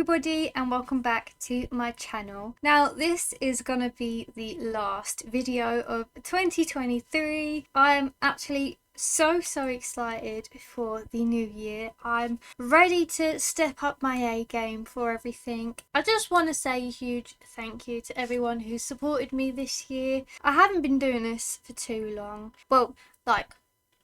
everybody and welcome back to my channel. Now this is gonna be the last video of 2023. I'm actually so excited for the new year. I'm ready to step up my A game for everything. I just want to say a huge thank you to everyone who supported me this year. I haven't been doing this for too long. Well, like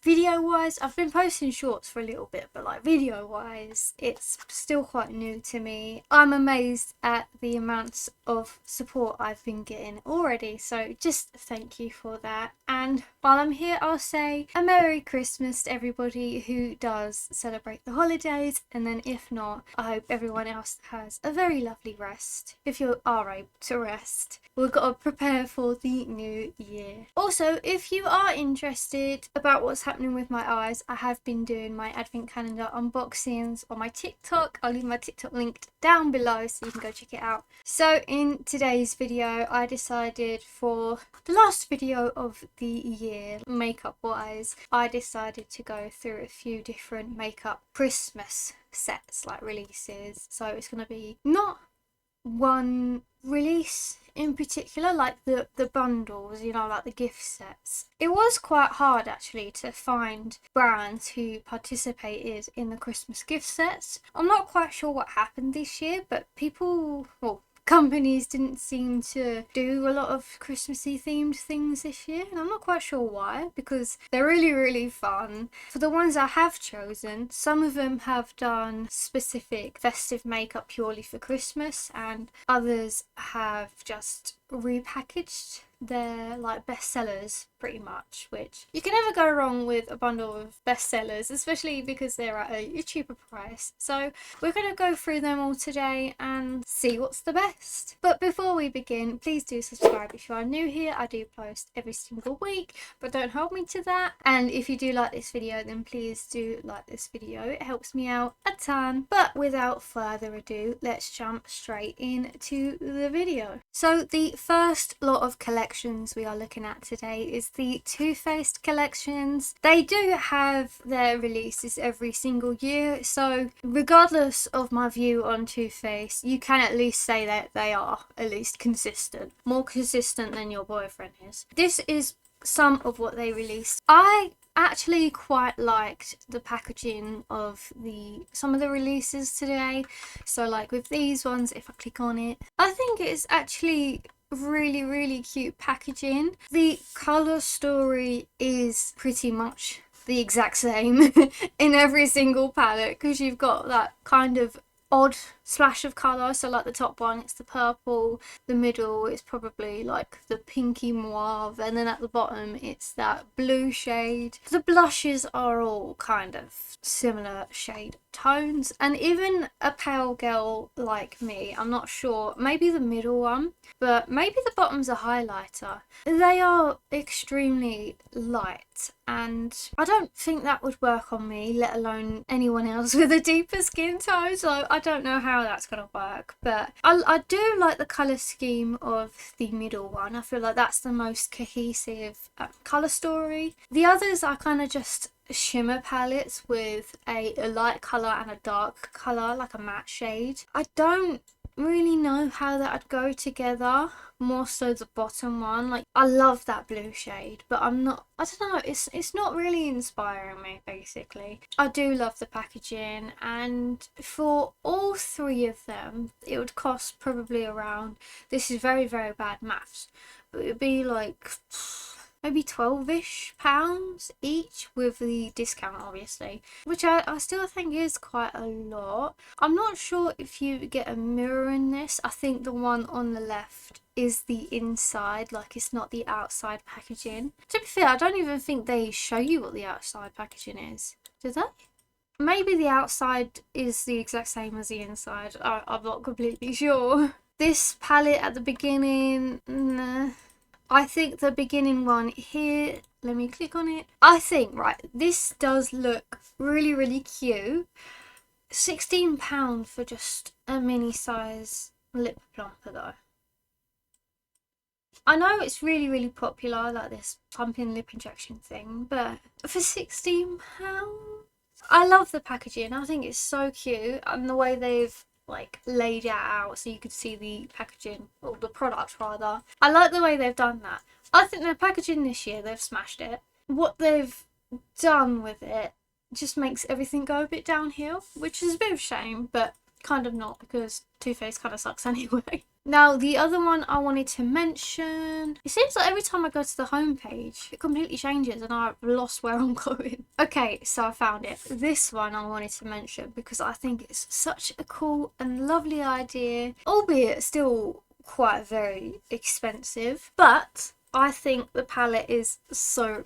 video wise, I've been posting shorts for a little bit, but like video wise, it's still quite new to me. I'm amazed at the amounts of support I've been getting already, so just thank you for that. And while I'm here, I'll say a Merry Christmas to everybody who does celebrate the holidays, and then if not, I hope everyone else has a very lovely rest. If you are able to rest, we've got to prepare for the new year. Also, if you are interested about what's happening with my eyes, I have been doing my advent calendar unboxings on my TikTok. I'll leave my TikTok linked down below so you can go check it out. So in today's video, I decided for the last video of the year, makeup wise, I decided to go through a few different makeup Christmas sets, like releases. So it's going to be not one release in particular, like the bundles, you know, like the gift sets. It was quite hard actually to find brands who participated in the Christmas gift sets. I'm not quite sure what happened this year, but companies didn't seem to do a lot of Christmassy themed things this year, and I'm not quite sure why, because they're really fun. For the ones I have chosen, some of them have done specific festive makeup purely for Christmas, and others have just repackaged their like bestsellers pretty much, which you can never go wrong with a bundle of bestsellers, especially because they're at a cheaper price. So we're going to go through them all today and see what's the best. But before we begin, please do subscribe if you are new here. I do post every single week, but don't hold me to that. And if you do like this video, then please do like this video. It helps me out a ton. But without further ado, let's jump straight into the video. So the first lot of collections we are looking at today is the Too Faced collections. They do have their releases every single year, so regardless of my view on Too Faced, you can at least say that they are at least consistent, more consistent than your boyfriend is. This is some of what they released. I actually quite liked the packaging of some of the releases today. So like with these ones, if I click on it, I think it's actually really cute packaging. The color story is pretty much the exact same in every single palette, because you've got that kind of odd splash of colour. So like the top one, it's the purple, the middle is probably like the pinky mauve, and then at the bottom it's that blue shade. The blushes are all kind of similar shade tones, and even a pale girl like me, I'm not sure, maybe the middle one, but maybe the bottom's a highlighter. They are extremely light, and I don't think that would work on me, let alone anyone else with a deeper skin tone, so I don't know how that's gonna work. But I do like the colour scheme of the middle one. I feel like that's the most cohesive colour story. The others are kind of just shimmer palettes with a light colour and a dark colour, like a matte shade. I don't really know how that would go together. More so the bottom one, like I love that blue shade, but I don't know, it's not really inspiring me basically. I do love the packaging, and for all three of them it would cost probably around, this is very bad maths, but it would be like maybe £12-ish each with the discount obviously, which I still think is quite a lot. I'm not sure if you get a mirror in this. I think the one on the left is the inside, like it's not the outside packaging. To be fair, I don't even think they show you what the outside packaging is, do they? Maybe the outside is the exact same as the inside. I'm not completely sure. This palette at the beginning, nah. I think the beginning one here, let me click on it. I think, right, this does look really cute. £16 for just a mini size lip plumper though. I know it's really popular, like this pumping lip injection thing, but for £16, I love the packaging. I think it's so cute, and the way they've like laid it out so you could see the packaging, or the product rather. I like the way they've done that. I think their packaging this year, they've smashed it. What they've done with it just makes everything go a bit downhill, which is a bit of a shame, but kind of not, because Too Faced kind of sucks anyway. Now, the other one I wanted to mention, it seems like every time I go to the homepage, it completely changes and I've lost where I'm going. Okay, so I found it. This one I wanted to mention because I think it's such a cool and lovely idea, albeit still quite very expensive, but I think the palette is so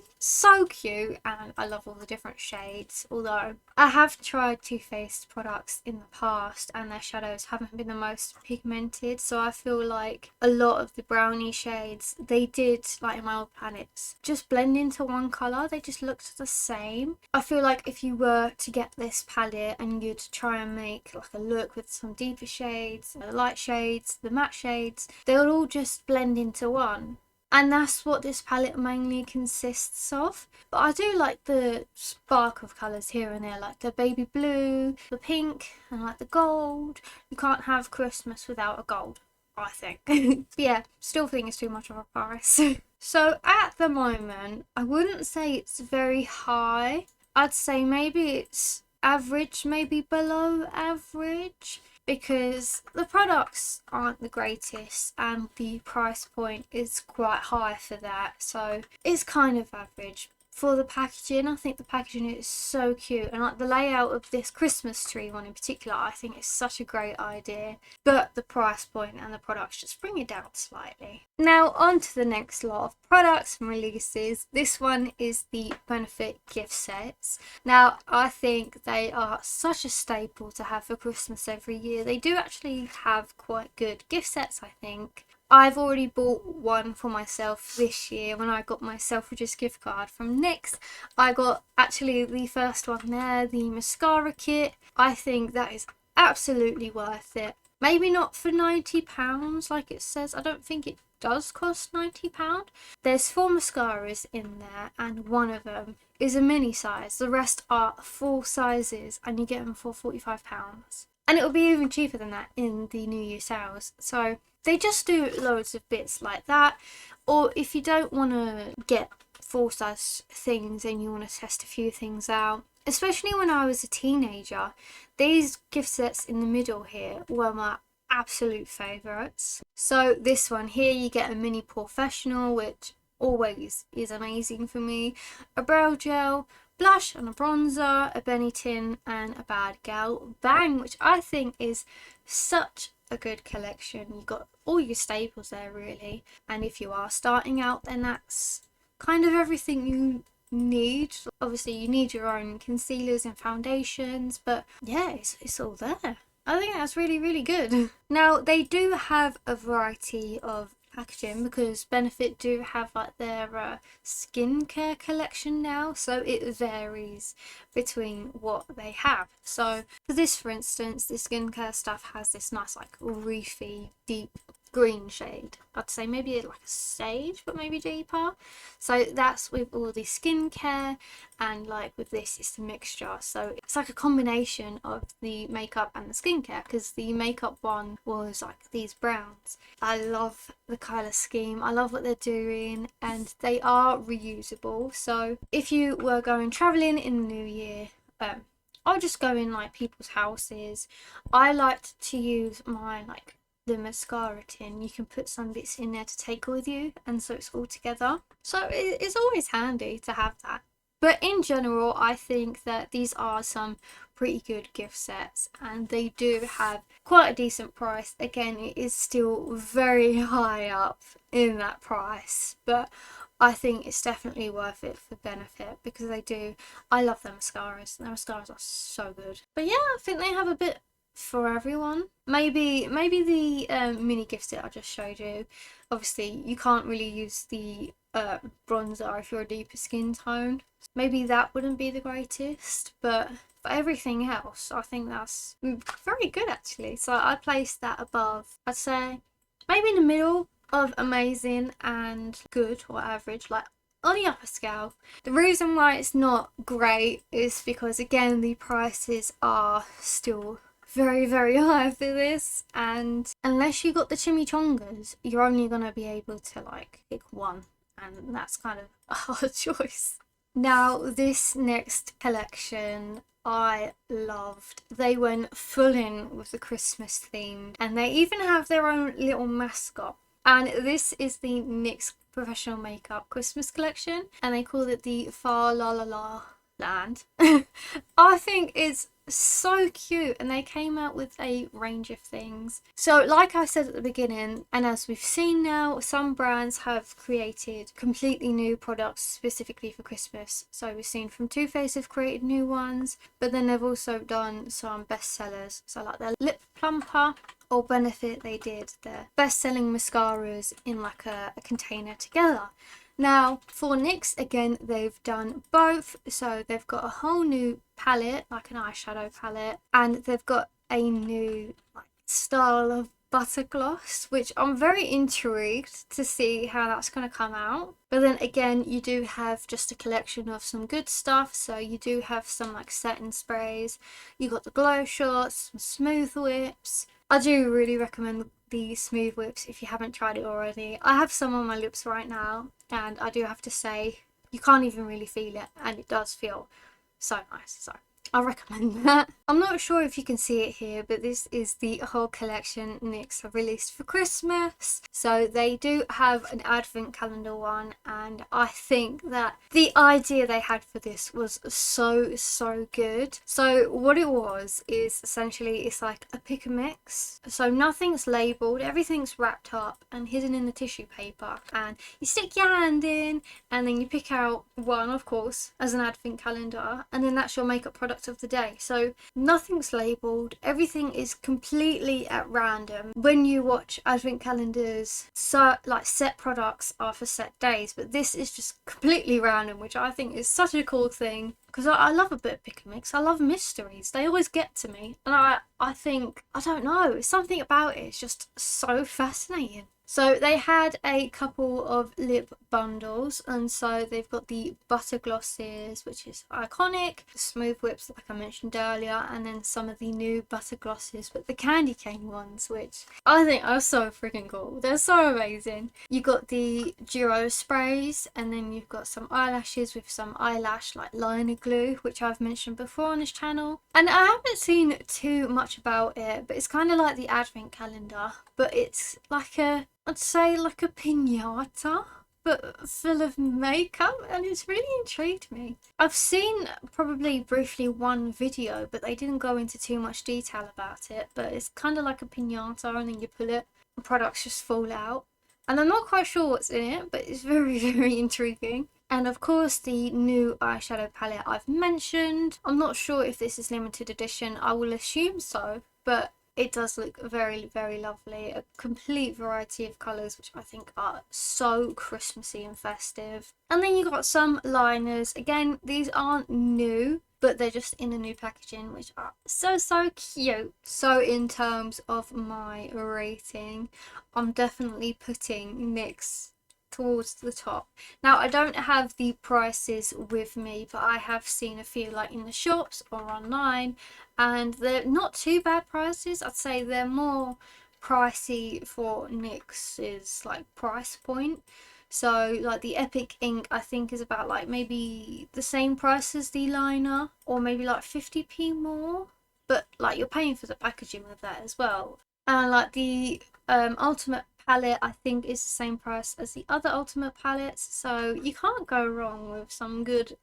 cute and I love all the different shades, although I have tried Too Faced products in the past and their shadows haven't been the most pigmented, so I feel like a lot of the brownie shades they did, like in my old palettes, just blend into one colour. They just looked the same. I feel like if you were to get this palette and you'd try and make like a look with some deeper shades, the light shades, the matte shades, they would all just blend into one. And that's what this palette mainly consists of. But I do like the spark of colours here and there, like the baby blue, the pink, and like the gold. You can't have Christmas without a gold, I think. But yeah, still think it's too much of a price. So at the moment, I wouldn't say it's very high. I'd say maybe it's average, maybe below average, because the products aren't the greatest and the price point is quite high for that, so it's kind of average. For the packaging, I think the packaging is so cute, and like the layout of this Christmas tree one in particular, I think it's such a great idea, but the price point and the products just bring it down slightly. Now on to the next lot of products and releases. This one is the Benefit gift sets. Now I think they are such a staple to have for Christmas every year. They do actually have quite good gift sets, I think. I've already bought one for myself this year when I got my Selfridges gift card from NYX. I got actually the first one there, the mascara kit. I think that is absolutely worth it. Maybe not for £90 like it says. I don't think it does cost £90. There's 4 mascaras in there and one of them is a mini size. The rest are full sizes and you get them for £45. And it will be even cheaper than that in the New Year sales. So they just do loads of bits like that. Or if you don't want to get full size things and you want to test a few things out, especially when I was a teenager, these gift sets in the middle here were my absolute favourites. So this one here, you get a mini professional, which always is amazing for me, a brow gel, blush and a bronzer, a Benetton and a Bad Gal Bang, which I think is such a good collection. You've got all your staples there really, and if you are starting out then that's kind of everything you need. Obviously you need your own concealers and foundations, but yeah, it's all there. I think that's really good. Now they do have a variety of packaging because Benefit do have like their skincare collection now, so it varies between what they have. So for this, for instance, the skincare stuff has this nice like reefy deep green shade. I'd say maybe like a sage, but maybe deeper. So that's with all the skincare, and like with this it's the mixture, so it's like a combination of the makeup and the skincare, because the makeup one was like these browns. I love the colour scheme, I love what they're doing, and they are reusable. So if you were going travelling in the new year, I'll just go in like people's houses. I liked to use my like the mascara tin. You can put some bits in there to take with you, and so it's all together, so it's always handy to have that. But in general, I think that these are some pretty good gift sets, and they do have quite a decent price. Again, it is still very high up in that price, but I think it's definitely worth it for Benefit because they do. I love their mascaras. Their mascaras are so good. But yeah, I think they have a bit for everyone. Maybe the mini gift set I just showed you. Obviously you can't really use the bronzer if you're a deeper skin tone. Maybe that wouldn't be the greatest, but for everything else I think that's very good actually. So I'd place that above, I'd say maybe in the middle of amazing and good or average, like on the upper scale. The reason why it's not great is because again the prices are still very, very high for this, and unless you got the chimichangas, you're only gonna be able to like pick one, and that's kind of a hard choice. Now, this next collection I loved. They went full in with the Christmas theme, and they even have their own little mascot. And this is the NYX Professional Makeup Christmas collection, and they call it the Fa La La La Land. I think it's so cute, and they came out with a range of things. So like I said at the beginning, and as we've seen now, some brands have created completely new products specifically for Christmas. So we've seen from Too Faced have created new ones, but then they've also done some bestsellers. So like their lip plumper or Benefit, they did their best-selling mascaras in like a container together. Now, for NYX, again, they've done both. So they've got a whole new palette, like an eyeshadow palette, and they've got a new like style of butter gloss, which I'm very intrigued to see how that's going to come out. But then again, you do have just a collection of some good stuff. So you do have some like setting sprays, you got the glow shots, some smooth whips. I do really recommend the smooth whips if you haven't tried it already. I have some on my lips right now, and I do have to say you can't even really feel it, and it does feel so nice. So I recommend that. I'm not sure if you can see it here, but this is the whole collection NYX have released for Christmas. So they do have an advent calendar one, and I think that the idea they had for this was so good. So what it was is essentially it's like a pick and mix. So nothing's labelled, everything's wrapped up and hidden in the tissue paper, and you stick your hand in and then you pick out one, of course, as an advent calendar, and then that's your makeup product of the day. So nothing's labelled, everything is completely at random. When you watch advent calendars, so like set products are for set days, but this is just completely random, which I think is such a cool thing, because I love a bit of pick and mix. I love mysteries, they always get to me, and I think, I don't know, something about it is just so fascinating. So they had a couple of lip bundles, and so they've got the butter glosses, which is iconic, the smooth whips like I mentioned earlier, and then some of the new butter glosses, but the candy cane ones, which I think are so freaking cool. They're so amazing. You got the duo sprays, and then you've got some eyelashes with some eyelash like liner glue, which I've mentioned before on this channel. And I haven't seen too much about it, but it's kind of like the advent calendar, but it's like I'd say like a piñata, but full of makeup, and it's really intrigued me. I've seen probably briefly one video, but they didn't go into too much detail about it, but it's kind of like a piñata, and then you pull it, the products just fall out. And I'm not quite sure what's in it, but it's very, very intriguing. And of course, the new eyeshadow palette I've mentioned. I'm not sure if this is limited edition, I will assume so, but it does look very, very lovely. A complete variety of colours, which I think are so Christmassy and festive. And then you got some liners. Again, these aren't new, but they're just in a new packaging, which are so cute. So in terms of my rating, I'm definitely putting NYX towards the top. Now, I don't have the prices with me, but I have seen a few like in the shops or online, and they're not too bad prices. I'd say they're more pricey for NYX's like price point. So like the Epic ink I think is about like maybe the same price as the liner, or maybe like 50p more, but like you're paying for the packaging with that as well. And like the Ultimate palette I think is the same price as the other Ultimate palettes, so you can't go wrong with some good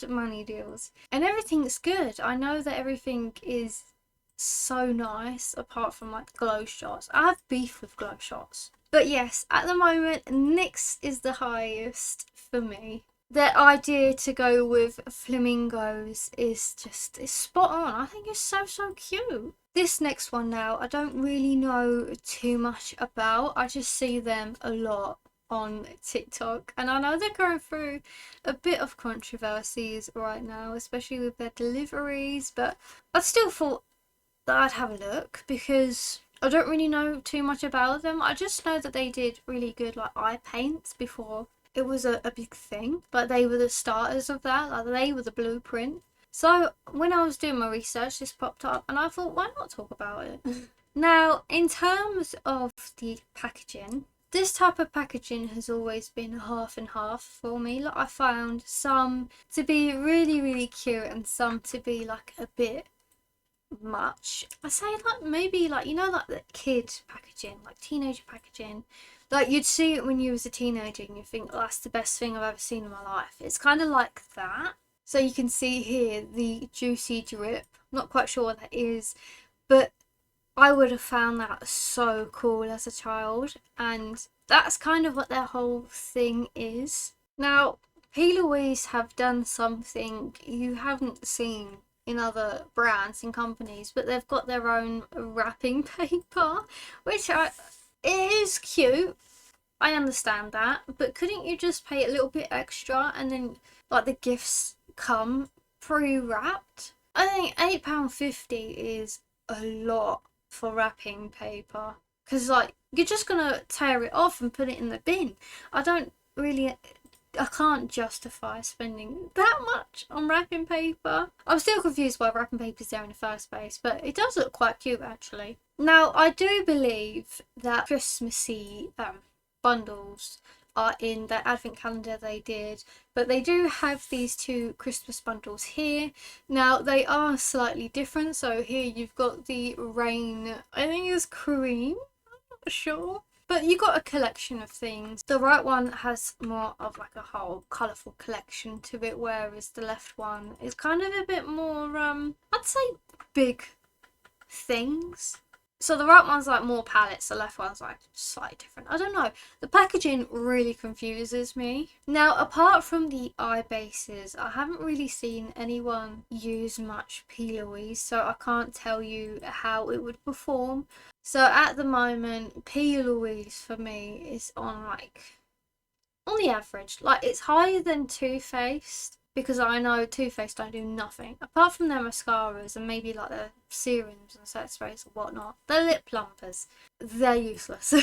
money deals. And everything's good. I know that everything is so nice apart from like glow shots. I have beef with glow shots, but yes, at the moment NYX is the highest for me. Their idea to go with flamingos is spot on. I think it's so cute. This next one now, I don't really know too much about. I just see them a lot on TikTok, and I know they're going through a bit of controversies right now, especially with their deliveries, but I still thought that I'd have a look because I don't really know too much about them. I just know that they did really good like eye paints before it was a big thing. Like they were the starters of that, like they were the blueprint. So when I was doing my research, this popped up and I thought, why not talk about it? Now, in terms of the packaging, this type of packaging has always been half and half for me. Like, I found some to be really, really cute and some to be like a bit much. I say like maybe like, you know, like the kid packaging, like teenager packaging. Like you'd see it when you was a teenager and you think, oh, that's the best thing I've ever seen in my life. It's kind of like that. So you can see here the juicy drip. Not quite sure what that is, but I would have found that so cool as a child, and that's kind of what their whole thing is. Now, P. Louise have done something you haven't seen in other brands and companies, but they've got their own wrapping paper, which it is cute. I understand that, but couldn't you just pay a little bit extra and then like the gifts come pre-wrapped? I think £8.50 is a lot for wrapping paper, because like you're just gonna tear it off and put it in the bin. I can't justify spending that much on wrapping paper. I'm still confused why wrapping paper's there in the first place, but it does look quite cute actually. Now, I do believe that Christmassy bundles are in the advent calendar they did, but they do have these two Christmas bundles here. Now, they are slightly different. So here you've got the rain, I think it's cream, I'm not sure, but you got a collection of things. The right one has more of like a whole colourful collection to it, whereas the left one is kind of a bit more I'd say big things. So the right one's like more palettes, the left one's like slightly different. I don't know. The packaging really confuses me. Now, apart from the eye bases, I haven't really seen anyone use much P. Louise, so I can't tell you how it would perform. So at the moment, P. Louise for me is on the average. Like, it's higher than Too Faced, because I know Too Faced don't do nothing apart from their mascaras and maybe like their serums and set sprays and whatnot. Their lip plumpers, they're useless.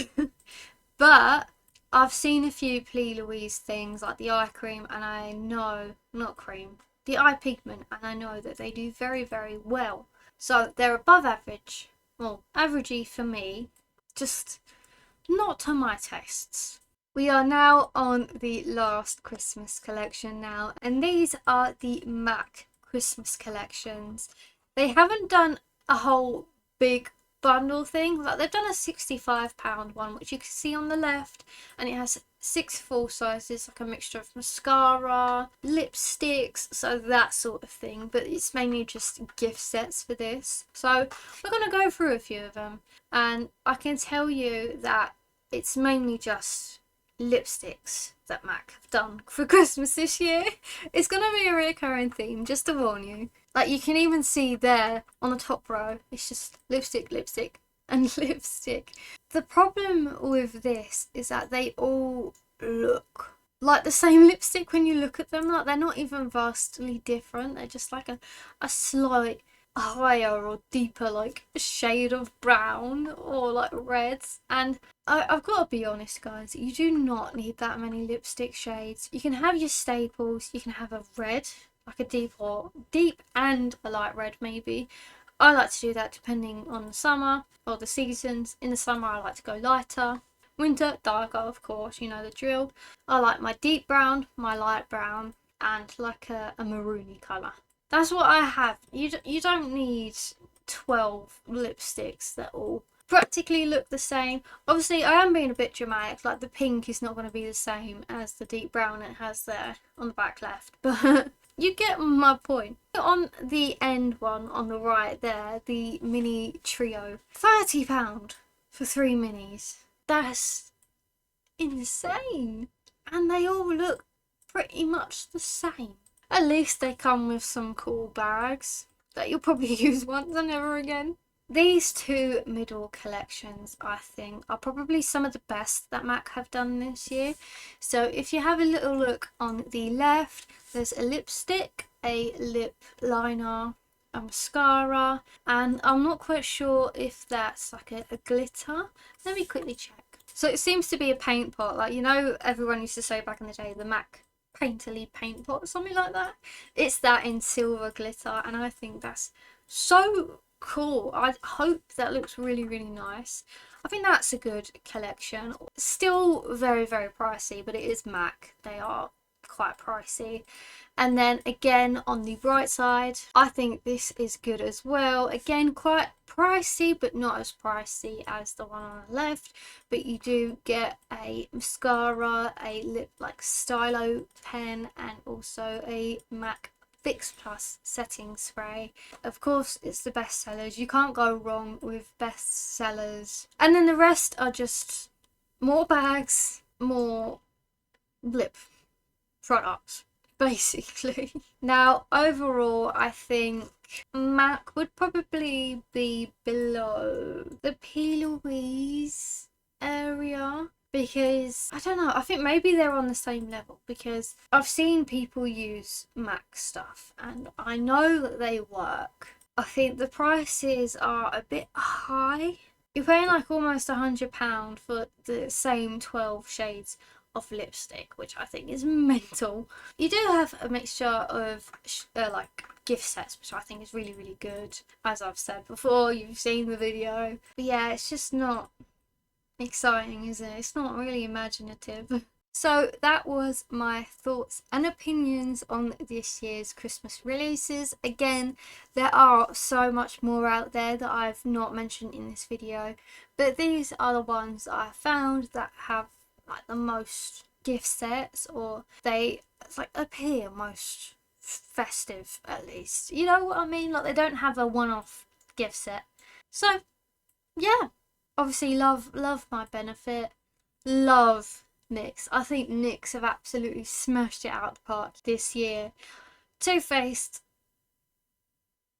But I've seen a few P. Louise things like the eye cream, and I know, not cream, the eye pigment, and I know that they do very, very well. So they're above average, well, averagey for me, just not to my tastes. We are now on the last Christmas collection now, and these are the MAC Christmas collections. They haven't done a whole big bundle thing. Like, they've done a £65 one, which you can see on the left, and it has 6 full sizes, like a mixture of mascara, lipsticks, so that sort of thing. But it's mainly just gift sets for this. So we're going to go through a few of them, and I can tell you that it's mainly just lipsticks that MAC have done for Christmas this year. It's gonna be a recurring theme, just to warn you. Like, you can even see there on the top row, it's just lipstick, lipstick, and lipstick. The problem with this is that they all look like the same lipstick when you look at them. Like, they're not even vastly different. They're just like a slight higher or deeper like shade of brown or like reds. And I've got to be honest, guys, you do not need that many lipstick shades. You can have your staples. You can have a red, like a deep and a light red maybe. I like to do that depending on the summer or the seasons. In the summer I like to go lighter, winter darker, of course, you know the drill. I like my deep brown, my light brown, and like a maroony colour. That's what I have. You don't need 12 lipsticks that all practically look the same. Obviously, I am being a bit dramatic. Like, the pink is not going to be the same as the deep brown it has there on the back left. But you get my point. On the end one on the right there, the mini trio, £30 for 3 minis. That's insane. And they all look pretty much the same. At least they come with some cool bags that you'll probably use once and never again. These two middle collections, I think, are probably some of the best that MAC have done this year. So if you have a little look on the left, there's a lipstick, a lip liner, a mascara, and I'm not quite sure if that's like a glitter. Let me quickly check. So it seems to be a paint pot. Like, you know, everyone used to say back in the day, the MAC painterly paint pot, something like that. It's that in silver glitter, and I think that's so cool. I hope that looks really, really nice. I think that's a good collection. Still very, very pricey, but it is MAC. They are quite pricey. And then again on the right side, I think this is good as well. Again, quite pricey, but not as pricey as the one on the left. But you do get a mascara, a lip like stylo pen, and also a MAC Fix Plus setting spray. Of course, it's the best sellers. You can't go wrong with best sellers. And then the rest are just more bags, more lip products, basically. Now, overall, I think MAC would probably be below the P. Louise area, because I don't know, I think maybe they're on the same level, because I've seen people use MAC stuff and I know that they work. I think the prices are a bit high. You're paying like almost £100 for the same 12 shades of lipstick, which I think is mental. You do have a mixture of like gift sets, which I think is really, really good. As I've said before, you've seen the video. But yeah, it's just not exciting, is it? It's not really imaginative. So that was my thoughts and opinions on this year's Christmas releases. Again, there are so much more out there that I've not mentioned in this video, but these are the ones that I found that have like the most gift sets, or they like appear most festive, at least. You know what I mean? Like they don't have a one-off gift set. So yeah, obviously love my Benefit, love NYX. I think NYX have absolutely smashed it out the park this year. Too Faced,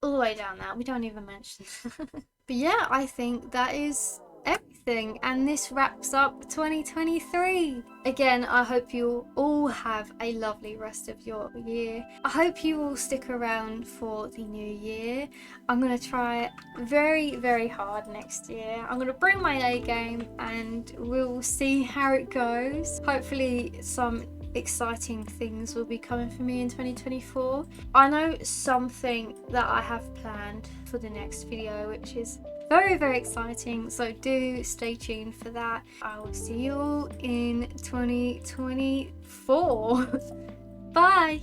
all the way down there, we don't even mention. But yeah, I think that is everything, and this wraps up 2023. Again, I hope you all have a lovely rest of your year. I hope you all stick around for the new year. I'm going to try very, very hard next year. I'm going to bring my A game and we'll see how it goes. Hopefully some exciting things will be coming for me in 2024. I know something that I have planned for the next video, which is very, very exciting, so do stay tuned for that. I will see you all in 2024. Bye!